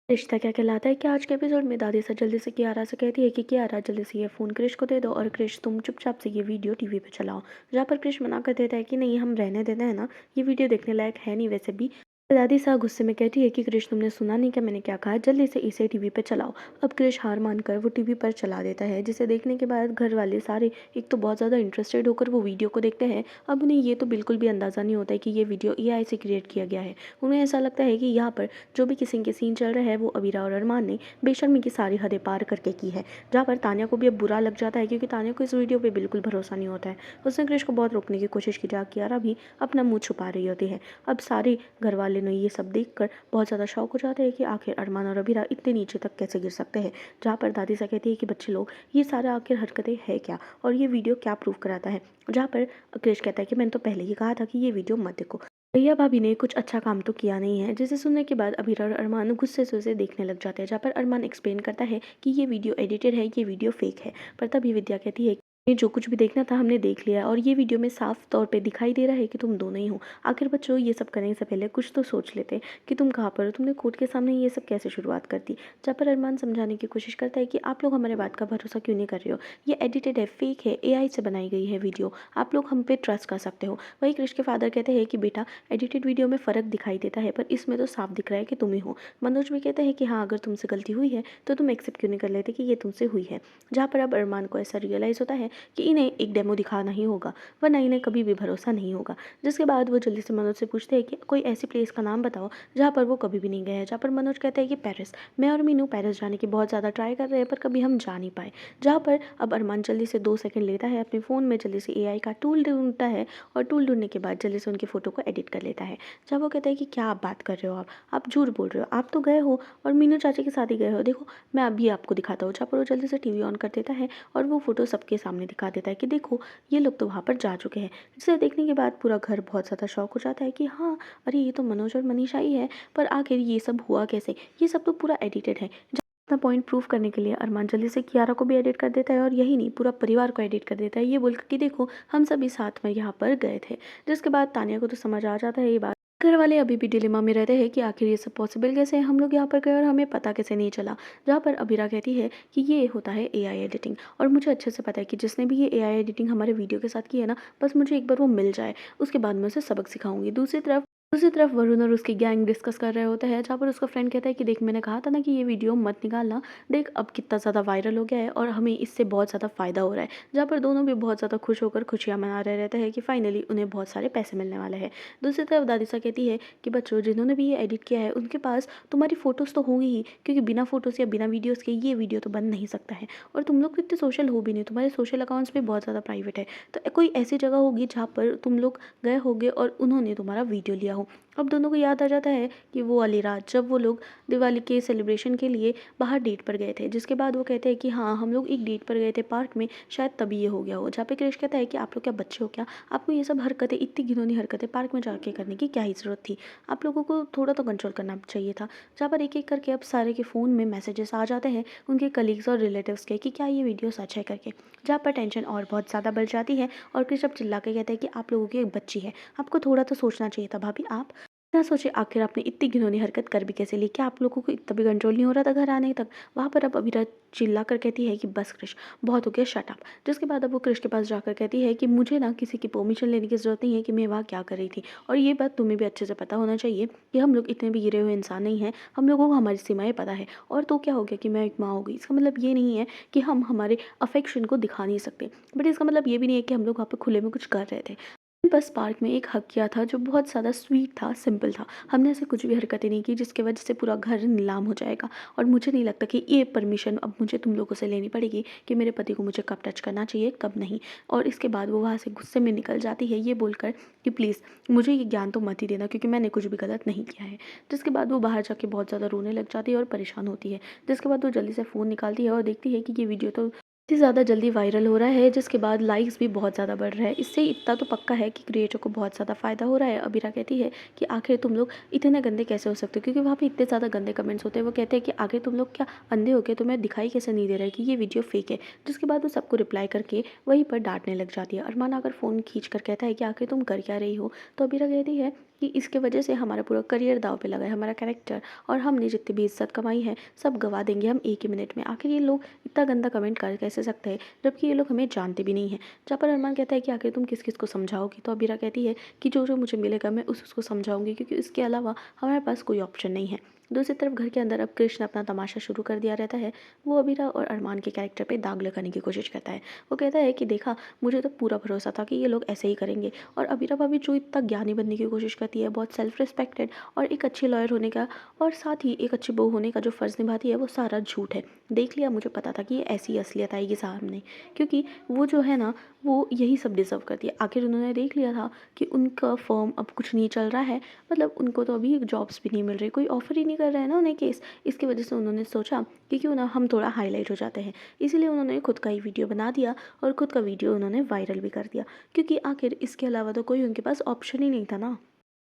रिश्ता क्या कहलाता है कि आज के एपिसोड में दादी सा जल्दी से कियारा से कहती है कि कियारा जल्दी से ये फ़ोन क्रिश को दे दो और क्रिश तुम चुपचाप से ये वीडियो टीवी पे चलाओ। जहाँ पर क्रिश मना कर देता है कि नहीं हम रहने देते हैं ना, ये वीडियो देखने लायक है नहीं वैसे भी। दादी सा गुस्से में कहती है कि क्रिश तुमने सुना नहीं क्या मैंने क्या कहा, जल्दी से इसे टीवी पे चलाओ। अब क्रिश हार मानकर वो टीवी पर चला देता है, जिसे देखने के बाद घर वाले सारे एक तो बहुत ज़्यादा इंटरेस्टेड होकर वो वीडियो को देखते हैं। अब उन्हें ये तो बिल्कुल भी अंदाज़ा नहीं होता है कि ये वीडियो एआई से क्रिएट किया गया है। उन्हें ऐसा लगता है कि यहाँ पर जो भी किसिंग के सीन चल रहे हैं वो अबीरा और अरमान ने बेशर्मी की सारी हदें पार करके की है। जहाँ पर तान्या को भी अब बुरा लग जाता है क्योंकि तान्या को इस वीडियो पे बिल्कुल भरोसा नहीं होता है। उसने क्रिश को बहुत रोकने की कोशिश की, जहाँ कियारा भी अपना मुंह छुपा रही होती है। अब सारे घर वाले ने ये सब देखकर बहुत ज़्यादा शौक हो जाते हैं कि आखिर अरमान और अबीरा इतने नीचे तक कैसे गिर सकते हैं। जहाँ पर दादी सा कहती है कि बच्चे लोग ये सारा आखिर हरकतें है क्या और ये वीडियो क्या प्रूव कराता है। जहाँ पर क्रिश कहता है कि मैंने तो पहले ही कहा था कि ये वीडियो मत देखो। भैया भाभी ने कुछ अच्छा काम तो किया नहीं है, जिसे सुनने के बाद अबीर और अरमान गुस्से से उसे देखने लग जाते हैं। जहाँ पर अरमान एक्सप्लेन करता है कि ये वीडियो एडिटेड है, ये वीडियो फेक है। पर तभी विद्या कहती है ये जो कुछ भी देखना था हमने देख लिया और ये वीडियो में साफ तौर पे दिखाई दे रहा है कि तुम दोनों ही हो। आखिर बच्चों ये सब करने से पहले कुछ तो सोच लेते कि तुम कहाँ पर हो, तुमने कोर्ट के सामने ये सब कैसे शुरुआत कर दी। जहाँ पर अरमान समझाने की कोशिश करता है कि आप लोग हमारे बात का भरोसा क्यों नहीं कर रहे हो, ये एडिटेड है, फेक है, एआई से बनाई गई है वीडियो, आप लोग हम पे ट्रस्ट कर सकते हो। वही क्रिश के फादर कहते हैं कि बेटा एडिटेड वीडियो में फ़र्क दिखाई देता है पर इसमें तो साफ दिख रहा है कि तुम ही हो। मनोज भी कहते हैं कि हाँ अगर तुमसे गलती हुई है तो तुम एक्सेप्ट क्यों नहीं कर लेते कि ये तुमसे हुई है। जहाँ पर अब अरमान को ऐसा रियलाइज़ होता है कि इन्हें एक डेमो दिखाना ही होगा, वरना इन्हें कभी भी भरोसा नहीं होगा। जिसके बाद वो जल्दी से मनोज से पूछते हैं कि कोई ऐसी प्लेस का नाम बताओ जहाँ पर वो कभी भी नहीं गए हैं। जहाँ पर मनोज कहते हैं कि पेरिस। मैं और मीनू पेरिस जाने की बहुत ज़्यादा ट्राई कर रहे हैं पर कभी हम जा नहीं पाए। जहाँ पर अब अरमान जल्दी से 2 सेकंड लेता है अपने फ़ोन में, जल्दी से एआई का टूल ढूंढता है और टूल ढूंढने के बाद जल्दी से उनकी फ़ोटो को एडिट कर लेता है। जब वो कहता है कि क्या आप बात कर रहे हो, आप झूठ बोल रहे हो, आप तो गए हो और मीनू चाची के साथ ही गए हो, देखो मैं अभी आपको दिखाता हूँ। जहाँ पर वो जल्दी से टीवी ऑन कर देता है और वो फ़ोटो सबके सामने दिखा देता है कि देखो ये लोग तो वहाँ पर जा चुके हैं। जिसे देखने के बाद पूरा घर बहुत ज़्यादा शॉक हो जाता है कि हाँ अरे ये तो मनोज और मनीषा ही है, पर आखिर ये सब हुआ कैसे, ये सब तो पूरा एडिटेड है। अपना पॉइंट प्रूव करने के लिए अरमान जल्दी से कियारा को भी एडिट कर देता है और यही नहीं पूरा परिवार को एडिट कर देता है, ये बोलकर कि देखो हम सभी साथ में यहाँ पर गए थे। जिसके बाद तानिया को तो समझ आ जाता है ये बात। घर वाले अभी भी डिलेमा में रहते हैं कि आखिर ये सब पॉसिबल कैसे है, हम लोग यहाँ पर गए और हमें पता कैसे नहीं चला। जहाँ पर अबीरा कहती है कि ये होता है एआई एडिटिंग और मुझे अच्छे से पता है कि जिसने भी ये एआई एडिटिंग हमारे वीडियो के साथ की है ना, बस मुझे एक बार वो मिल जाए, उसके बाद मैं उसे सबक सिखाऊंगी। दूसरी तरफ वरुण और उसकी गैंग डिस्कस कर रहे होते हैं। जहाँ पर उसका फ्रेंड कहता है कि देख मैंने कहा था ना कि ये वीडियो मत निकालना, देख अब कितना ज़्यादा वायरल हो गया है और हमें इससे बहुत ज़्यादा फ़ायदा हो रहा है। जहाँ पर दोनों भी बहुत ज़्यादा खुश होकर खुशियाँ मना रहे रहते हैं कि फाइनली उन्हें बहुत सारे पैसे मिलने वाले हैं। दूसरी तरफ दादिसा कहती है कि बच्चों जिन्होंने भी ये एडिट किया है उनके पास तुम्हारी फ़ोटोज़ तो होंगी ही, क्योंकि बिना फ़ोटोज़ या बिना वीडियोज़ के ये वीडियो तो बन नहीं सकता है। और तुम लोग तो इतने सोशल हो भी नहीं, तुम्हारे सोशल अकाउंट्स भी बहुत ज़्यादा प्राइवेट है, तो कोई ऐसी जगह होगी जहाँ पर तुम लोग गए होगे और उन्होंने तुम्हारा वीडियो लिया हो। अब दोनों को याद आ जाता है कि वो वाली रात जब वो लोग दिवाली के सेलिब्रेशन के लिए बाहर डेट पर गए थे। जिसके बाद वो कहते हैं कि हाँ हम लोग एक डेट पर गए थे पार्क में, शायद तभी ये हो गया हो। जहाँ पे क्रिश कहता है कि आप लोग क्या बच्चे हो क्या, आपको ये सब हरकतें, इतनी घिनौनी हरकतें पार्क में जाके करने की क्या ही ज़रूरत थी, आप लोगों को थोड़ा तो कंट्रोल करना चाहिए था। जहाँ पर एक एक करके अब सारे के फ़ोन में मैसेजेस आ जाते हैं उनके कलीग्स और रिलेटिव्स के कि क्या ये वीडियो सच है करके। जहाँ पर टेंशन और बहुत ज़्यादा बढ़ जाती है और क्रिश अब चिल्ला के कहता है कि आप लोगों की एक बच्ची है, आपको थोड़ा तो सोचना चाहिए था भाभी। आप ना सोचे आखिर आपने इतनी घिनौनी हरकत कर भी कैसे ली, क्या आप लोगों को इतना भी कंट्रोल नहीं हो रहा था घर आने तक। वहाँ पर अब अबीरा चिल्ला कर कहती है कि बस क्रिश बहुत हो गया, शट अप। जिसके बाद अब वो क्रिश के पास जाकर कहती है कि मुझे ना किसी की परमिशन लेने की ज़रूरत नहीं है कि मैं वहाँ क्या कर रही थी, और ये बात तुम्हें भी अच्छे से पता होना चाहिए कि हम लोग इतने भी गिरे हुए इंसान नहीं हैं, हम लोगों को हमारी सीमाएं पता है। और तो क्या हो गया कि मैं एक माँ हो गई, इसका मतलब ये नहीं है कि हम हमारे अफेक्शन को दिखा नहीं सकते, बट इसका मतलब ये भी नहीं है कि हम लोग वहाँ पर खुले में कुछ कर रहे थे। बस पार्क में एक हक किया था जो बहुत ज़्यादा स्वीट था, सिंपल था। हमने ऐसे कुछ भी हरकतें नहीं की जिसकी वजह से पूरा घर नीलाम हो जाएगा, और मुझे नहीं लगता कि ये परमिशन अब मुझे तुम लोगों से लेनी पड़ेगी कि मेरे पति को मुझे कब टच करना चाहिए कब नहीं। और इसके बाद वो वहाँ से गुस्से में निकल जाती है ये बोलकर कि प्लीज़ मुझे ये ज्ञान तो मत ही देना क्योंकि मैंने कुछ भी गलत नहीं किया है। जिसके बाद वो बाहर जाके बहुत ज़्यादा रोने लग जाती है और परेशान होती है। जिसके बाद वो जल्दी से फ़ोन निकालती है और देखती है कि ये वीडियो तो इतनी ज़्यादा जल्दी वायरल हो रहा है, जिसके बाद लाइक्स भी बहुत ज़्यादा बढ़ रहा है। इससे इतना तो पक्का है कि क्रिएटर को बहुत ज़्यादा फ़ायदा हो रहा है। अबीरा कहती है कि आखिर तुम लोग इतने गंदे कैसे हो सकते हो, क्योंकि वहाँ पे इतने ज़्यादा गंदे कमेंट्स होते हैं। वो कहते हैं कि आखिर तुम लोग क्या अंधे हो गए, तुम्हें दिखाई कैसे नहीं दे रहा है कि ये वीडियो फेक है। जिसके बाद वो सबको रिप्लाई करके वहीं पर डांटने लग जाती है। अरमान आकर फ़ोन खींच कर कहता है कि आखिर तुम कर क्या रही हो। तो अबीरा कहती है कि इसके वजह से हमारा पूरा करियर दाव पे लगा है, हमारा कैरेक्टर, और हमने जितनी भी इज्जत कमाई है सब गवा देंगे हम एक ही मिनट में। आखिर ये लोग इतना गंदा कमेंट कर कैसे सकते हैं जबकि ये लोग हमें जानते भी नहीं हैं। जहाँ पर अरमान कहता है कि आखिर तुम किस किस को समझाओगी, तो अबीरा कहती है कि जो जो मुझे मिलेगा मैं उस उसको समझाऊंगी, क्योंकि इसके अलावा हमारे पास कोई ऑप्शन नहीं है। दूसरी तरफ घर के अंदर अब कृष्ण अपना तमाशा शुरू कर दिया रहता है। वो अबीरा और अरमान के कैरेक्टर पे दाग लगाने की कोशिश करता है। वो कहता है कि देखा, मुझे तो पूरा भरोसा था कि ये लोग ऐसे ही करेंगे, और अबीरा भाभी जो इतना ज्ञानी बनने की कोशिश करती है, बहुत सेल्फ रिस्पेक्टेड और एक अच्छी लॉयर होने का और साथ ही एक अच्छी बहू होने का जो फ़र्ज़ निभाती है, वो सारा झूठ है। देख लिया, मुझे पता था कि ये ऐसी असलियत आएगी सामने, क्योंकि वो जो है ना, वो यही सब डिज़र्व करती है। आखिर उन्होंने देख लिया था कि उनका फर्म अब कुछ नहीं चल रहा है, मतलब उनको तो अभी जॉब्स भी नहीं मिल रही, कोई ऑफ़र ही नहीं कर रहा है ना उन्हें केस। इसकी वजह से उन्होंने सोचा कि क्यों ना हम थोड़ा हाईलाइट हो जाते हैं। इसीलिए उन्होंने खुद का ही वीडियो बना दिया और खुद का वीडियो उन्होंने वायरल भी कर दिया, क्योंकि आखिर इसके अलावा तो कोई उनके पास ऑप्शन ही नहीं था ना।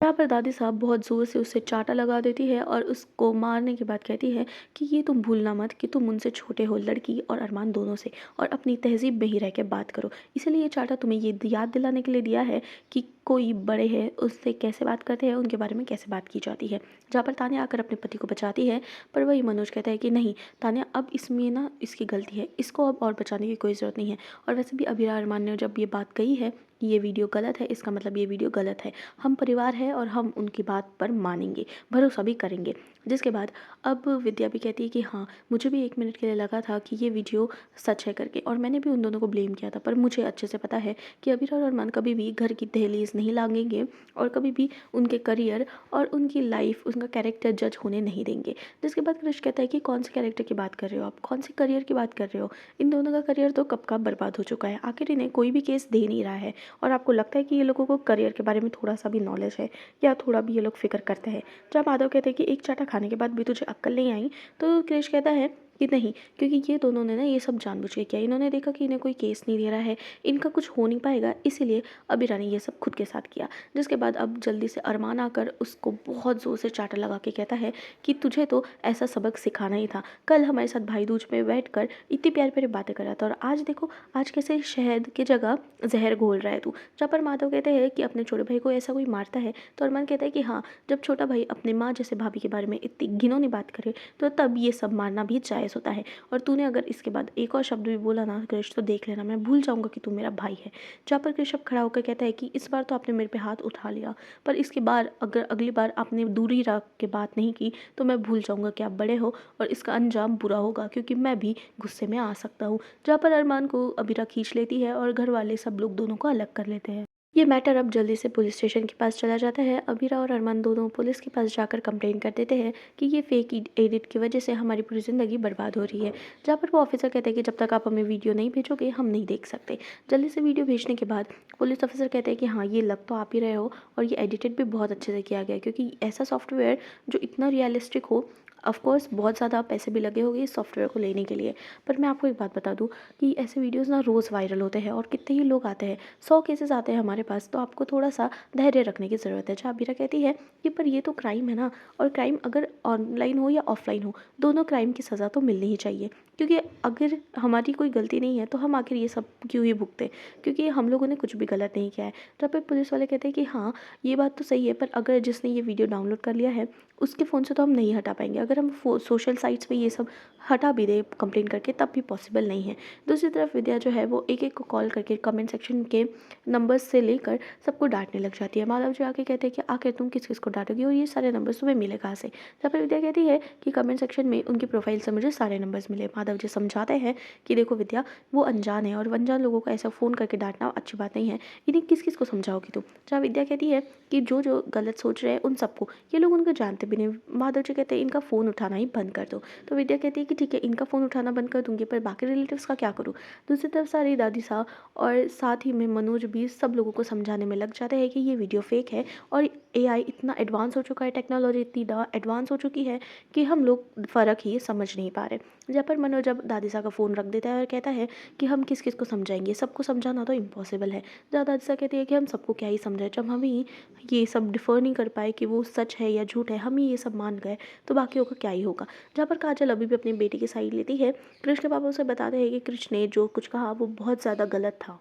यहाँ पर दादी साहब बहुत ज़ोर से उसे चाँटा लगा देती है और उसको मारने के बाद कहती है कि ये तुम भूलना मत कि तुम मुझसे छोटे हो, लड़की और अरमान दोनों से, और अपनी तहज़ीब में ही रह के बात करो। इसीलिए ये चाँटा तुम्हें ये याद दिलाने के लिए दिया है कि कोई बड़े हैं उससे कैसे बात करते हैं, उनके बारे में कैसे बात की जाती है। जहाँ पर तान्या आकर अपने पति को बचाती है, पर वही मनोज कहता है कि नहीं तान्या, अब इसमें ना इसकी गलती है, इसको अब और बचाने की कोई ज़रूरत नहीं है। और वैसे भी अबीरा अरमान ने जब ये बात कही है कि ये वीडियो गलत है, इसका मतलब ये वीडियो गलत है। हम परिवार है और हम उनकी बात पर मानेंगे, भरोसा भी करेंगे। जिसके बाद अब विद्या भी कहती है कि हाँ, मुझे भी 1 मिनट के लिए लगा था कि ये वीडियो सच है करके, और मैंने भी उन दोनों को ब्लेम किया था, पर मुझे अच्छे से पता है कि अबीर और अरमान कभी भी घर की दहलीज नहीं लांघेंगे और कभी भी उनके करियर और उनकी लाइफ, उनका कैरेक्टर जज होने नहीं देंगे। जिसके बाद कृष कहता है कि कौन से कैरेक्टर की बात कर रहे हो आप, कौन से करियर की बात कर रहे हो? इन दोनों का करियर तो कब का बर्बाद हो चुका है, आखिर इन्हें कोई भी केस दे नहीं रहा है। और आपको लगता है कि ये लोगों को करियर के बारे में थोड़ा सा भी नॉलेज है या थोड़ा भी ये लोग फिक्र करते हैं? जब माधव कहते हैं कि एक चाटा खाने के बाद भी तुझे अक्ल नहीं आई, तो क्रिश कहता है कि नहीं, क्योंकि ये दोनों ने ना ये सब जानबूझ के किया। इन्होंने देखा कि इन्हें कोई केस नहीं दे रहा है, इनका कुछ हो नहीं पाएगा, इसीलिए अबीरा ने ये सब खुद के साथ किया। जिसके बाद अब जल्दी से अरमान आकर उसको बहुत ज़ोर से चाटा लगा के कहता है कि तुझे तो ऐसा सबक सिखाना ही था। कल हमारे साथ भाई दूज में बैठ कर इतनी प्यारी प्यारी बातें कर रहा था, और आज देखो, आज कैसे शहद की जगह जहर घोल रहा है तू। जहाँ पर माधव कहते हैं कि अपने छोटे भाई को ऐसा कोई मारता है, तो अरमान कहता है कि हाँ, जब छोटा भाई अपने माँ जैसे भाभी के बारे में इतनी घिनौनी बात करे तो तब ये सब मारना भी जायज़ होता है। और तूने अगर इसके बाद एक और शब्द भी बोला ना कृष, तो देख लेना, मैं भूल जाऊंगा कि तू मेरा भाई है। जहाँ पर कृषभ खड़ा होकर कहता है कि इस बार तो आपने मेरे पे हाथ उठा लिया, पर इसके बार अगर अगली बार आपने दूरी रख के बात नहीं की तो मैं भूल जाऊंगा कि आप बड़े हो और इसका अंजाम बुरा होगा, क्योंकि मैं भी गुस्से में आ सकता हूँ। जहाँ पर अरमान को अबीरा खींच लेती है और घर वाले सब लोग दोनों को अलग कर लेते हैं। ये मैटर अब जल्दी से पुलिस स्टेशन के पास चला जाता है। अबीरा और अरमान दोनों पुलिस के पास जाकर कंप्लेन कर देते हैं कि ये फेक एडिट की वजह से हमारी पूरी ज़िंदगी बर्बाद हो रही है। जहाँ पर वो ऑफिसर कहते हैं कि जब तक आप हमें वीडियो नहीं भेजोगे हम नहीं देख सकते। जल्दी से वीडियो भेजने के बाद पुलिस ऑफिसर कहते हैं कि हाँ, ये लग तो आप ही रहे हो और ये एडिटेड भी बहुत अच्छे से किया गया है, क्योंकि ऐसा सॉफ्टवेयर जो इतना रियलिस्टिक हो, ऑफ कोर्स बहुत ज़्यादा पैसे भी लगे होंगे इस सॉफ्टवेयर को लेने के लिए। पर मैं आपको एक बात बता दूँ कि ऐसे वीडियोज़ ना रोज़ वायरल होते हैं और कितने ही लोग आते हैं, 100 केसेस आते हैं हमारे पास, तो आपको थोड़ा सा धैर्य रखने की ज़रूरत है। जहाँ बीरा कहती है कि पर ये तो क्राइम है ना, और क्राइम अगर ऑनलाइन हो या ऑफलाइन हो, दोनों क्राइम की सज़ा तो मिलनी ही चाहिए, क्योंकि अगर हमारी कोई गलती नहीं है तो हम आखिर ये सब क्यों ही भुगते, क्योंकि हम लोगों ने कुछ भी गलत नहीं किया है। जहाँ पे पुलिस वाले कहते हैं कि हाँ, ये बात तो सही है, पर अगर जिसने ये वीडियो डाउनलोड कर लिया है उसके फ़ोन से तो हम नहीं हटा पाएंगे, अगर हम सोशल साइट्स पे ये सब हटा भी दें कंप्लेन करके तब भी पॉसिबल नहीं है। दूसरी तरफ विद्या जो है वो एक एक को कॉल करके कमेंट सेक्शन के नंबर्स से लेकर सबको डांटने लग जाती है। माधव जी आके कहते हैं कि आखिर तुम किस किस को डांटोगी और ये सारे नंबर्स तुम्हें मिले कहाँ से? जहाँ पर विद्या कहती है कि कमेंट सेक्शन में उनकी प्रोफाइल से मुझे सारे नंबर्स मिले। माधव जी समझाते हैं कि देखो विद्या, वो अनजान है और अनजान लोगों को ऐसा फ़ोन करके डांटना अच्छी बात नहीं है, इन्हें किस किस को समझाओगी तुम? जहाँ विद्या कहती है कि जो जो गलत सोच रहे हैं उन सबको, ये लोग उनको जानते भी नहीं। माधव जी कहते हैं इनका फ़ोन उठाना ही बंद कर दो। तो विद्या कहती है कि ठीक है, इनका फ़ोन उठाना बंद कर दूंगी, पर बाकी रिलेटिव्स का क्या करूँ? दूसरी तरफ सारी दादी साहब और साथ ही में मनोज भी सब लोगों को समझाने में लग जाते हैं कि ये वीडियो फेक है और एआई इतना एडवांस हो चुका है, टेक्नोलॉजी इतनी एडवांस हो चुकी है कि हम लोग फ़र्क ही समझ नहीं पा रहे। जहाँ पर मनोज जब दादी साहब का फ़ोन रख देता है और कहता है कि हम किस किस को समझाएंगे, सबको समझाना तो इम्पॉसिबल है। जहाँ दादी साहब कहती है कि हम सबको क्या ही समझाएं, जब हम ही ये सब डिफ़र नहीं कर पाए कि वो सच है या झूठ है, हम ही ये सब मान गए तो बाकियों का क्या ही होगा। जहाँ पर काजल अभी भी अपनी बेटी की साइड लेती है, कृष्ण के पापा उसे बताते हैं कि कृष्ण ने जो कुछ कहा वो बहुत ज़्यादा गलत था।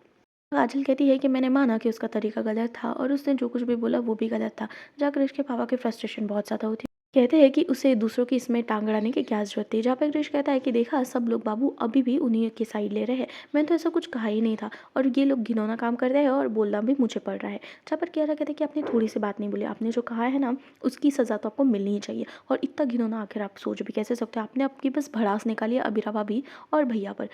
काजल कहती है कि मैंने माना कि उसका तरीका गलत था और उसने जो कुछ भी बोला वो भी गलत था। जहाँ क्रिश के पापा की फ्रस्ट्रेशन बहुत ज़्यादा होती है। कहते हैं कि उसे दूसरों की इसमें टांग अड़ाने की क्या ज़रूरत थी। जहाँ पे क्रिश कहता है कि देखा सब लोग बाबू अभी भी उन्हीं की साइड ले रहे हैं। मैंने तो ऐसा कुछ कहा ही नहीं था और ये लोग घिनौना काम कर रहे हैं और बोलना भी मुझे पड़ रहा है। जहाँ पर कियारा कहते हैं कि आपने थोड़ी सी बात नहीं बोली, आपने जो कहा है ना उसकी सज़ा तो आपको मिलनी ही चाहिए। और इतना घिनौना आखिर आप सोच भी कैसे सकते हो। आपने आपकी बस भड़ास निकाली है अबीरा भाभी और भैया पर।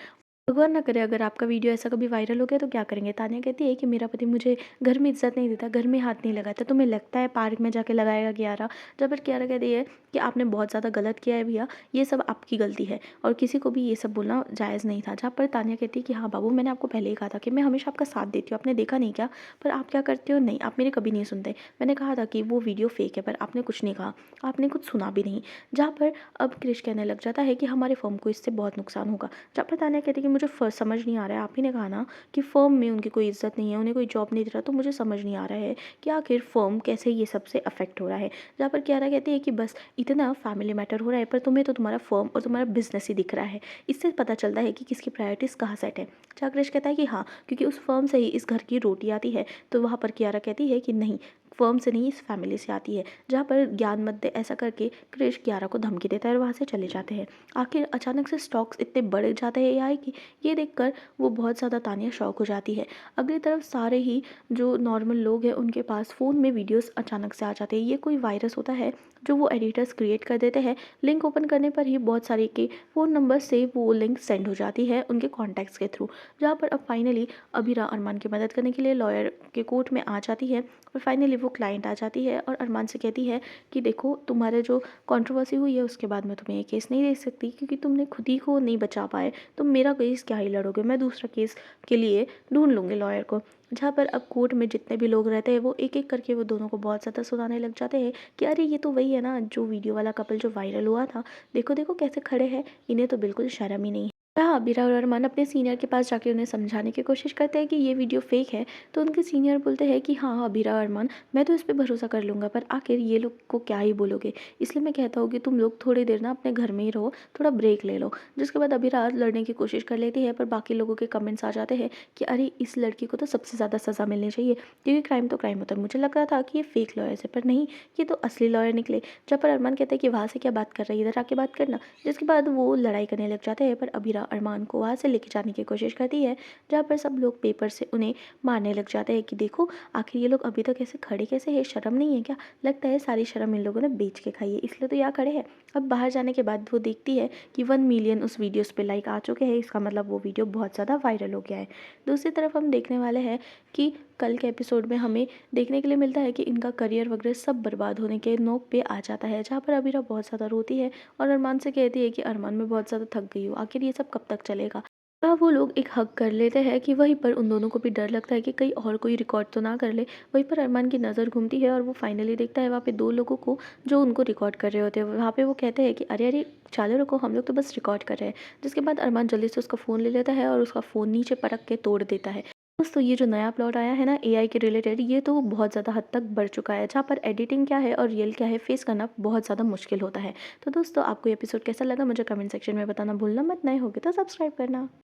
भगवान ना करे अगर आपका वीडियो ऐसा कभी वायरल हो गया तो क्या करेंगे। तान्या कहती है कि मेरा पति मुझे घर में इज्जत नहीं देता, घर में हाथ नहीं लगाता, तुम्हें लगता है पार्क में जाके लगाएगा कियारा। जब पर कियारा कहती है कि आपने बहुत ज़्यादा गलत किया है भैया, ये सब आपकी गलती है और किसी को भी ये सब बोलना जायज़ नहीं था। जहाँ पर तान्या कहती है कि हाँ बाबू, मैंने आपको पहले ही कहा था कि मैं हमेशा आपका साथ देती हूँ, आपने देखा नहीं क्या। पर आप क्या करते हो, नहीं आप मेरी कभी नहीं सुनते। मैंने कहा था कि वो वीडियो फेक है पर आपने कुछ नहीं कहा, आपने कुछ सुना भी नहीं। जहाँ पर अब क्रिश कहने लग जाता है कि हमारे फर्म को इससे बहुत नुकसान होगा। जहाँ पर तान्या कहती है कि मुझे समझ नहीं आ रहा है, आप ही ने कहा ना कि फ़र्म में उनकी कोई इज़्ज़त नहीं है, उन्हें कोई जॉब नहीं दे रहा, तो मुझे समझ नहीं आ रहा है कि आखिर फ़र्म कैसे ये सबसे अफ़ेक्ट हो रहा है। जहाँ पर कियारा कहती है कि बस इतना फैमिली मैटर हो रहा है पर तुम्हें तो तुम्हारा फ़र्म और तुम्हारा बिज़नेस ही दिख रहा है। इससे पता चलता है कि किसकी प्रायोरिटीज़ कहाँ सेट है। जहाँ क्रिश कहता है कि हाँ, क्योंकि उस फ़र्म से ही इस घर की रोटी आती है। तो वहाँ पर कियारा कहती है कि नहीं, फ़र्म से नहीं इस फैमिली से आती है। जहाँ पर ज्ञान मत दे ऐसा करके क्रिश कियारा को धमकी देता है और वहाँ से चले जाते हैं। आखिर अचानक से स्टॉक्स इतने बढ़ जाते हैं एआई की, ये देखकर वो बहुत ज़्यादा तानिया शॉक हो जाती है। अगली तरफ सारे ही जो नॉर्मल लोग हैं उनके पास फ़ोन में वीडियोस अचानक से आ जाते हैं। ये कोई वायरस होता है जो वो एडिटर्स क्रिएट कर देते हैं। लिंक ओपन करने पर ही बहुत सारे के फ़ोन नंबर से वो लिंक सेंड हो जाती है उनके कॉन्टैक्ट्स के थ्रू। जहाँ पर अब फाइनली अबीरा अरमान की मदद करने के लिए लॉयर के कोर्ट में आ जाती है और फाइनली वो क्लाइंट आ जाती है और अरमान से कहती है कि देखो तुम्हारे जो कंट्रोवर्सी हुई है उसके बाद मैं तुम्हें ये केस नहीं दे सकती क्योंकि तुमने खुद ही को नहीं बचा पाए। तुम मेरा केस क्या ही लड़ोगे, मैं दूसरा केस के लिए ढूंढ लूँगी लॉयर को। जहाँ पर अब कोर्ट में जितने भी लोग रहते हैं वो एक एक करके वो दोनों को बहुत ज़्यादा सुनाने लग जाते हैं कि अरे ये तो वही है ना जो वीडियो वाला कपल जो वायरल हुआ था, देखो देखो कैसे खड़े हैं, इन्हें तो बिल्कुल शर्म ही नहीं है। हाँ, अबीरा और अरमान अपने सीनियर के पास जाके उन्हें समझाने की कोशिश करते हैं कि ये वीडियो फेक है। तो उनके सीनियर बोलते हैं कि हाँ अबीरा और अरमान, मैं तो इस पे भरोसा कर लूँगा पर आखिर ये लोग को क्या ही बोलोगे। इसलिए मैं कहता हूँ कि तुम लोग थोड़ी देर ना अपने घर में ही रहो, थोड़ा ब्रेक ले लो। जिसके बाद अबीरा लड़ने की कोशिश कर लेती है पर बाकी लोगों के कमेंट्स आ जाते हैं कि अरे इस लड़की को तो सबसे ज़्यादा सज़ा मिलनी चाहिए क्योंकि क्राइम तो क्राइम होता है। मुझे लग रहा था कि ये फेक लॉयर है पर नहीं, ये तो असली लॉयर निकले। जब पर अरमान कहते हैं कि वहाँ से क्या बात कर रही है, इधर आके बात करना। जिसके बाद वो लड़ाई करने लग जाते हैं पर अबीरा अरमान को वहाँ से लेके जाने की कोशिश करती है। जहाँ पर सब लोग पेपर से उन्हें मारने लग जाते हैं कि देखो आखिर ये लोग अभी तक ऐसे खड़े कैसे हैं, शर्म नहीं है क्या। लगता है सारी शर्म इन लोगों ने बेच के खाई है इसलिए तो यहाँ खड़े हैं। अब बाहर जाने के बाद वो देखती है कि 1 मिलियन उस वीडियोस पे लाइक आ चुके हैं, इसका मतलब वो वीडियो बहुत ज़्यादा वायरल हो गया है। दूसरी तरफ हम देखने वाले हैं कि कल के एपिसोड में हमें देखने के लिए मिलता है कि इनका करियर वगैरह सब बर्बाद होने के नोक पे आ जाता है। जहाँ पर अबीरा बहुत ज़्यादा रोती है और अरमान से कहती है कि अरमान मैं बहुत ज़्यादा थक गई हूँ, आखिर ये सब कब तक चलेगा। वो लोग एक हग कर लेते हैं कि वहीं पर उन दोनों को भी डर लगता है कि कहीं और कोई रिकॉर्ड तो ना कर ले। वहीं पर अरमान की नज़र घूमती है और वो फाइनली देखता है वहाँ पे 2 लोगों को जो उनको रिकॉर्ड कर रहे होते हैं। वहाँ पे वो कहते हैं कि अरे अरे चलो रुको, हम लोग तो बस रिकॉर्ड कर रहे हैं। जिसके बाद अरमान जल्दी से उसका फ़ोन ले लेता है और उसका फ़ोन नीचे पटक के तोड़ देता है। दोस्तों ये जो नया प्लॉट आया है ना एआई के रिलेटेड, ये तो बहुत ज़्यादा हद तक बढ़ चुका है। जहाँ पर एडिटिंग क्या है और रियल क्या है फेस करना बहुत ज़्यादा मुश्किल होता है। तो दोस्तों आपको ये एपिसोड कैसा लगा मुझे कमेंट सेक्शन में बताना भूलना मत। नए होगे तो सब्सक्राइब करना।